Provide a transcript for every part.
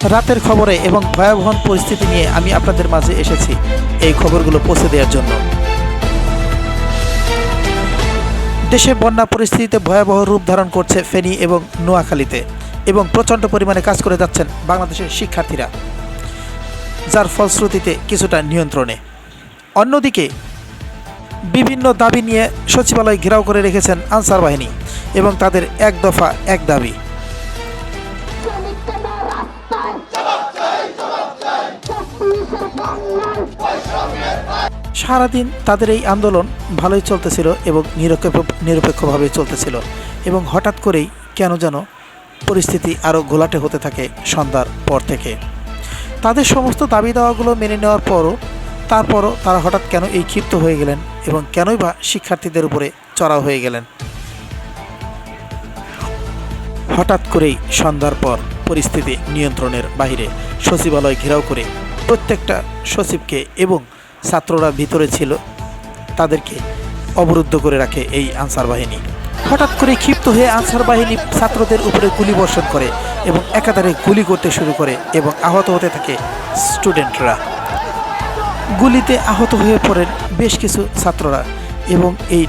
রাতের খবরে এবং ভয়াবহ পরিস্থিতি নিয়ে আমি আপনাদের মাঝে এসেছি এই খবরগুলো পৌঁছে দেওয়ার জন্য। দেশে বন্যা পরিস্থিতিতে ভয়াবহ রূপ ধারণ করছে ফেনী এবং নোয়াখালীতে, এবং প্রচণ্ড পরিমাণে কাজ করে যাচ্ছেন বাংলাদেশের শিক্ষার্থীরা, যার ফলশ্রুতিতে কিছুটা নিয়ন্ত্রণে। অন্যদিকে বিভিন্ন দাবি নিয়ে সচিবালয় ঘেরাও করে রেখেছেন আনসার বাহিনী এবং তাদের এক দফা এক দাবি। সারাদিন তাদের এই আন্দোলন ভালোই চলতেছিল এবং নিরপেক্ষভাবে চলতেছিল, এবং হঠাৎ করেই কেন যেন পরিস্থিতি আরও ঘোলাটে হতে থাকে সন্ধ্যার পর থেকে। তাদের সমস্ত দাবি দাওয়াগুলো মেনে নেওয়ার তারপরও তারা হঠাৎ কেন এই ক্ষিপ্ত হয়ে গেলেন এবং কেনই বা শিক্ষার্থীদের উপরে চড়াও হয়ে গেলেন। হঠাৎ করেই সন্ধ্যার পর পরিস্থিতি নিয়ন্ত্রণের বাইরে সচিবালয় ঘেরাও করে প্রত্যেকটা সচিবকে এবং ছাত্ররা ভিতরে ছিল তাদেরকে অবরুদ্ধ করে রাখে এই আনসার বাহিনী। হঠাৎ করে ক্ষিপ্ত হয়ে আনসার বাহিনী ছাত্রদের উপরে গুলি বর্ষণ করে এবং একাধারে গুলি করতে শুরু করে এবং আহত হতে থাকে স্টুডেন্টরা। গুলিতে আহত হয়ে পড়েন বেশ কিছু ছাত্ররা, এবং এই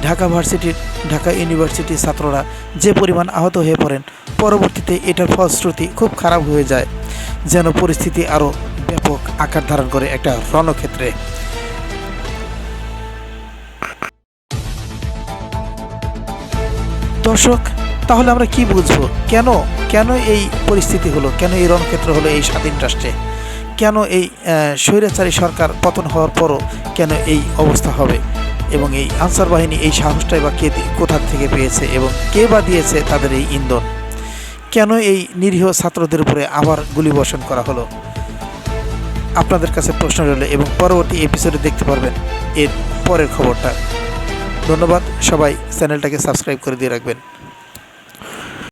ঢাকা ইউনিভার্সিটির ছাত্ররা যে পরিমাণ আহত হয়ে পড়েন, পরবর্তীতে এটার ফলশ্রুতি খুব খারাপ হয়ে যায়, যেন পরিস্থিতি আরও ব্যাপক আকার ধারণ করে একটা রণক্ষেত্রে। দর্শক, তাহলে আমরা কি বুঝবো কেন এই পরিস্থিতি হলো, কেন এই রণক্ষেত্র হলো এই স্বাধীন রাষ্ট্রে, কেন এই স্বৈরাচারী সরকার পতন হওয়ার পরও কেন এই অবস্থা হবে, এবং এই আনসার বাহিনী এই সাহসটাই বা কোথা থেকে পেয়েছে এবং কে বা দিয়েছে তাদের এই ইন্ধন, কেন এই নিরীহ ছাত্রদের উপরে আবার গুলিবর্ষণ করা হলো। আপনাদের কাছে প্রশ্ন রইল, এবং পরবর্তী এপিসোডে দেখতে পারবেন এর পরের খবরটা। ধন্যবাদ, সবাই চ্যানেলটাকে সাবস্ক্রাইব করে দিয়ে রাখবেন।